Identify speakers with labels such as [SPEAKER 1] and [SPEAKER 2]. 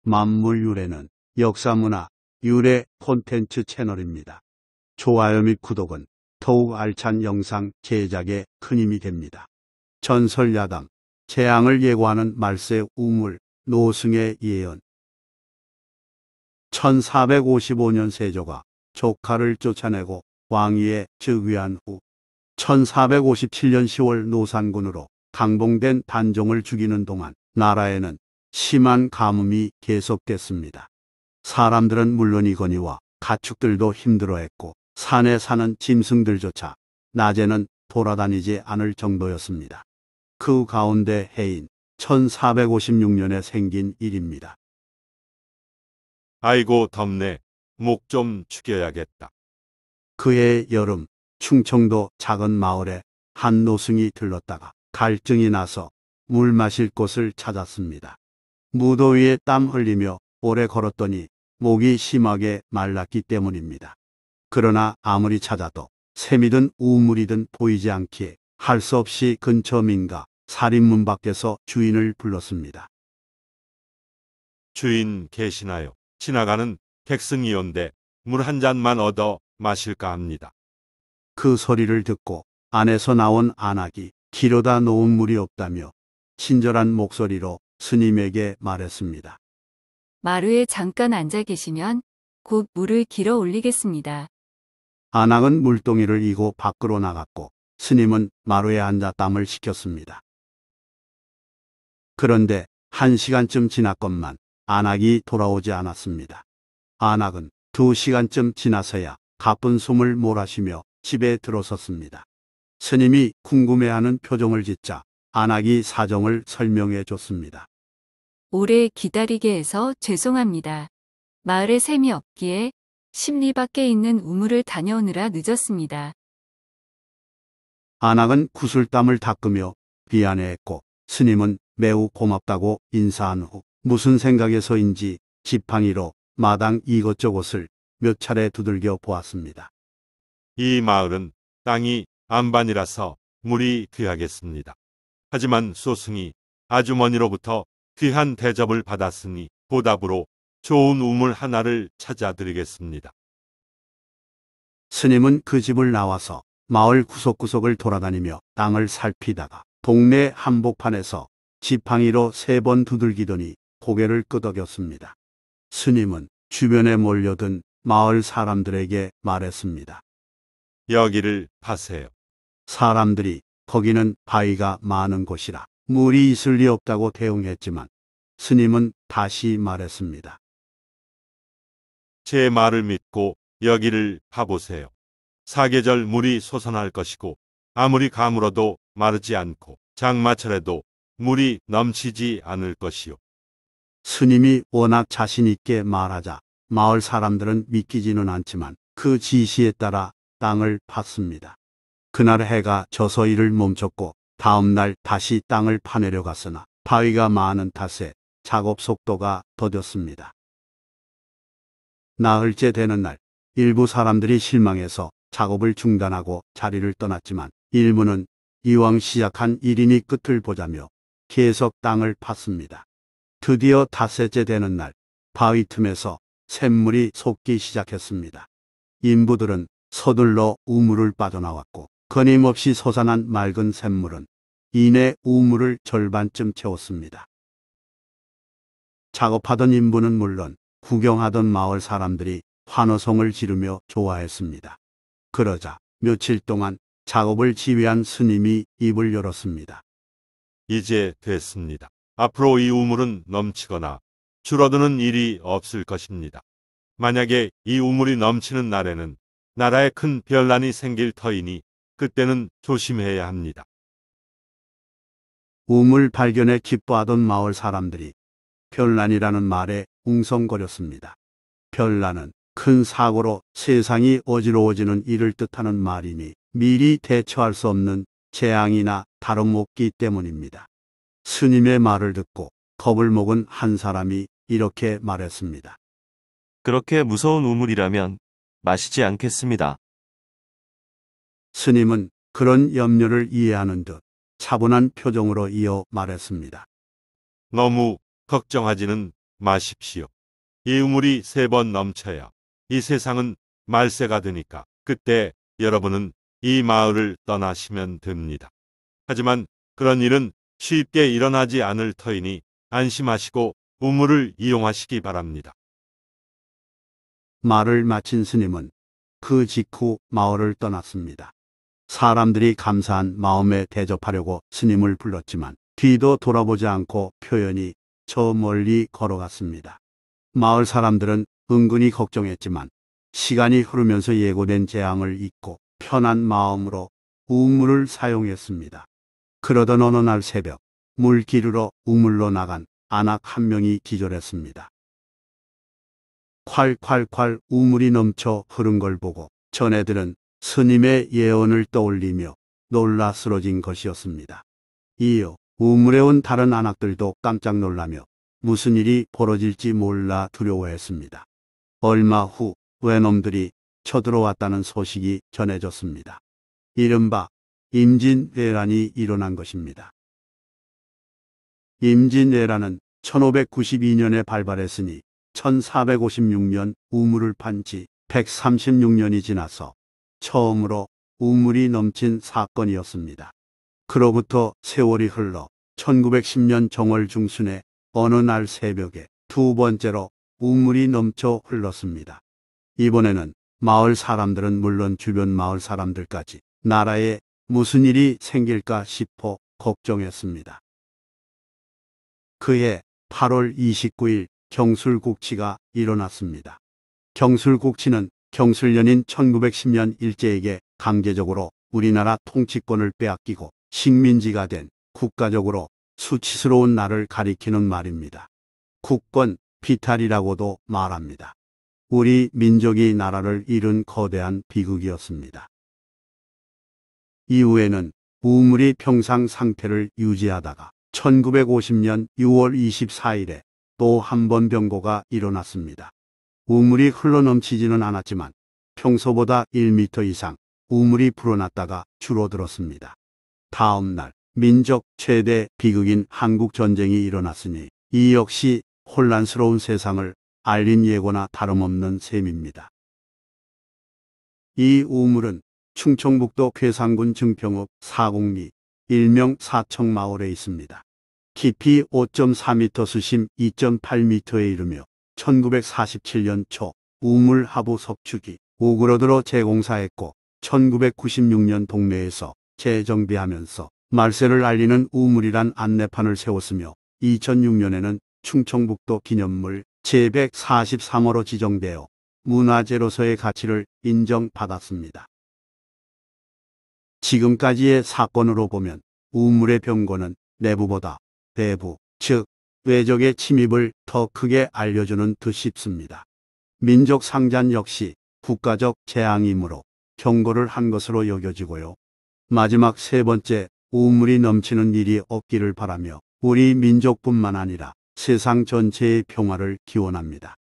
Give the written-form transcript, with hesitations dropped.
[SPEAKER 1] 만물유래는 역사문화 유래 콘텐츠 채널입니다. 좋아요 및 구독은 더욱 알찬 영상 제작에 큰 힘이 됩니다. 전설야담, 재앙을 예고하는 말세 우물, 노승의 예언. 1455년 세조가 조카를 쫓아내고 왕위에 즉위한 후 1457년 10월 노산군으로 강봉된 단종을 죽이는 동안 나라에는 심한 가뭄이 계속됐습니다. 사람들은 물론이거니와 가축들도 힘들어했고 산에 사는 짐승들조차 낮에는 돌아다니지 않을 정도였습니다. 그 가운데 해인 1456년에 생긴 일입니다.
[SPEAKER 2] 아이고 덥네. 목 좀 죽여야겠다.
[SPEAKER 1] 그해 여름 충청도 작은 마을에 한 노승이 들렀다가 갈증이 나서 물 마실 곳을 찾았습니다. 무더위에 땀 흘리며 오래 걸었더니 목이 심하게 말랐기 때문입니다. 그러나 아무리 찾아도 샘이든 우물이든 보이지 않기에 할 수 없이 근처 민가 살인문 밖에서 주인을 불렀습니다.
[SPEAKER 2] 주인 계시나요? 지나가는 백승이온데 물 한 잔만 얻어 마실까 합니다.
[SPEAKER 1] 그 소리를 듣고 안에서 나온 안악이 기로다 놓은 물이 없다며 친절한 목소리로 스님에게 말했습니다.
[SPEAKER 3] 마루에 잠깐 앉아 계시면 곧 물을 길어 올리겠습니다.
[SPEAKER 1] 안악은 물동이를 이고 밖으로 나갔고 스님은 마루에 앉아 땀을 식혔습니다. 그런데 1시간쯤 지났건만 안악이 돌아오지 않았습니다. 안악은 2시간쯤 지나서야 가쁜 숨을 몰아쉬며 집에 들어섰습니다. 스님이 궁금해하는 표정을 짓자 안악이 사정을 설명해 줬습니다.
[SPEAKER 3] 오래 기다리게 해서 죄송합니다. 마을에 샘이 없기에 십리 밖에 있는 우물을 다녀오느라 늦었습니다.
[SPEAKER 1] 안악은 구슬땀을 닦으며 미안해했고 스님은 매우 고맙다고 인사한 후 무슨 생각에서인지 지팡이로 마당 이것저것을 몇 차례 두들겨 보았습니다.
[SPEAKER 2] 이 마을은 땅이 안반이라서 물이 귀하겠습니다. 하지만 소승이 아주머니로부터 귀한 대접을 받았으니 보답으로 좋은 우물 하나를 찾아드리겠습니다.
[SPEAKER 1] 스님은 그 집을 나와서 마을 구석구석을 돌아다니며 땅을 살피다가 동네 한복판에서 지팡이로 3번 두들기더니 고개를 끄덕였습니다. 스님은 주변에 몰려든 마을 사람들에게 말했습니다.
[SPEAKER 2] 여기를 파세요.
[SPEAKER 1] 사람들이 거기는 바위가 많은 곳이라 물이 있을 리 없다고 대응했지만 스님은 다시 말했습니다.
[SPEAKER 2] 제 말을 믿고 여기를 파보세요. 사계절 물이 솟아날 것이고 아무리 가물어도 마르지 않고 장마철에도 물이 넘치지 않을 것이요.
[SPEAKER 1] 스님이 워낙 자신 있게 말하자 마을 사람들은 믿기지는 않지만 그 지시에 따라 땅을 팠습니다. 그날 해가 져서 일을 멈췄고 다음 날 다시 땅을 파내려 갔으나 바위가 많은 탓에 작업 속도가 더뎠습니다. 나흘째 되는 날 일부 사람들이 실망해서 작업을 중단하고 자리를 떠났지만 일부는 이왕 시작한 일이니 끝을 보자며 계속 땅을 팠습니다. 드디어 닷새째 되는 날 바위 틈에서 샘물이 솟기 시작했습니다. 인부들은 서둘러 우물을 빠져나왔고 끊임없이 솟아난 맑은 샘물은 이내 우물을 절반쯤 채웠습니다. 작업하던 인부는 물론 구경하던 마을 사람들이 환호성을 지르며 좋아했습니다. 그러자 며칠 동안 작업을 지휘한 스님이 입을 열었습니다.
[SPEAKER 2] 이제 됐습니다. 앞으로 이 우물은 넘치거나 줄어드는 일이 없을 것입니다. 만약에 이 우물이 넘치는 날에는 나라에 큰 변란이 생길 터이니 그때는 조심해야 합니다.
[SPEAKER 1] 우물 발견에 기뻐하던 마을 사람들이 변란이라는 말에 웅성거렸습니다. 변란은 큰 사고로 세상이 어지러워지는 일을 뜻하는 말이니 미리 대처할 수 없는 재앙이나 다름없기 때문입니다. 스님의 말을 듣고 겁을 먹은 한 사람이 이렇게 말했습니다.
[SPEAKER 4] 그렇게 무서운 우물이라면 마시지 않겠습니다.
[SPEAKER 1] 스님은 그런 염려를 이해하는 듯 차분한 표정으로 이어 말했습니다.
[SPEAKER 2] 너무 걱정하지는 마십시오. 이 우물이 3번 넘쳐야 이 세상은 말세가 되니까 그때 여러분은 이 마을을 떠나시면 됩니다. 하지만 그런 일은 쉽게 일어나지 않을 터이니 안심하시고 우물을 이용하시기 바랍니다.
[SPEAKER 1] 말을 마친 스님은 그 직후 마을을 떠났습니다. 사람들이 감사한 마음에 대접하려고 스님을 불렀지만 뒤도 돌아보지 않고 표현이 저 멀리 걸어갔습니다. 마을 사람들은 은근히 걱정했지만 시간이 흐르면서 예고된 재앙을 잊고 편한 마음으로 우물을 사용했습니다. 그러던 어느 날 새벽 물 기르러 우물로 나간 안악 한 명이 기절했습니다. 콸콸콸 우물이 넘쳐 흐른 걸 보고 전애들은 스님의 예언을 떠올리며 놀라 쓰러진 것이었습니다. 이어 우물에 온 다른 안악들도 깜짝 놀라며 무슨 일이 벌어질지 몰라 두려워했습니다. 얼마 후 외놈들이 쳐들어왔다는 소식이 전해졌습니다. 이른바 임진왜란이 일어난 것입니다. 임진왜란은 1592년에 발발했으니 1456년 우물을 판 지 136년이 지나서 처음으로 우물이 넘친 사건이었습니다. 그로부터 세월이 흘러 1910년 정월 중순에 어느 날 새벽에 두 번째로 우물이 넘쳐 흘렀습니다. 이번에는 마을 사람들은 물론 주변 마을 사람들까지 나라에 무슨 일이 생길까 싶어 걱정했습니다. 그해 8월 29일 경술국치가 일어났습니다. 경술국치는 경술년인 1910년 일제에게 강제적으로 우리나라 통치권을 빼앗기고 식민지가 된 국가적으로 수치스러운 날을 가리키는 말입니다. 국권 비탈이라고도 말합니다. 우리 민족이 나라를 잃은 거대한 비극이었습니다. 이후에는 우물이 평상 상태를 유지하다가 1950년 6월 24일에 또 한 번 병고가 일어났습니다. 우물이 흘러넘치지는 않았지만 평소보다 1m 이상 우물이 불어났다가 줄어들었습니다. 다음 날 민족 최대 비극인 한국전쟁이 일어났으니 이 역시 혼란스러운 세상을 알린 예고나 다름없는 셈입니다. 이 우물은 충청북도 괴산군 증평읍 사곡리 일명 사청마을에 있습니다. 깊이 5.4m 수심 2.8m에 이르며 1947년 초 우물 하부 석축이 오그러들어 재공사했고 1996년 동네에서 재정비하면서 말세를 알리는 우물이란 안내판을 세웠으며 2006년에는 충청북도 기념물 제143호로 지정되어 문화재로서의 가치를 인정받았습니다. 지금까지의 사건으로 보면 우물의 병고는 내부보다 외부, 즉 외적의 침입을 더 크게 알려주는 듯 싶습니다. 민족 상잔 역시 국가적 재앙이므로 경고를 한 것으로 여겨지고요. 마지막 세 번째, 우물이 넘치는 일이 없기를 바라며 우리 민족뿐만 아니라 세상 전체의 평화를 기원합니다.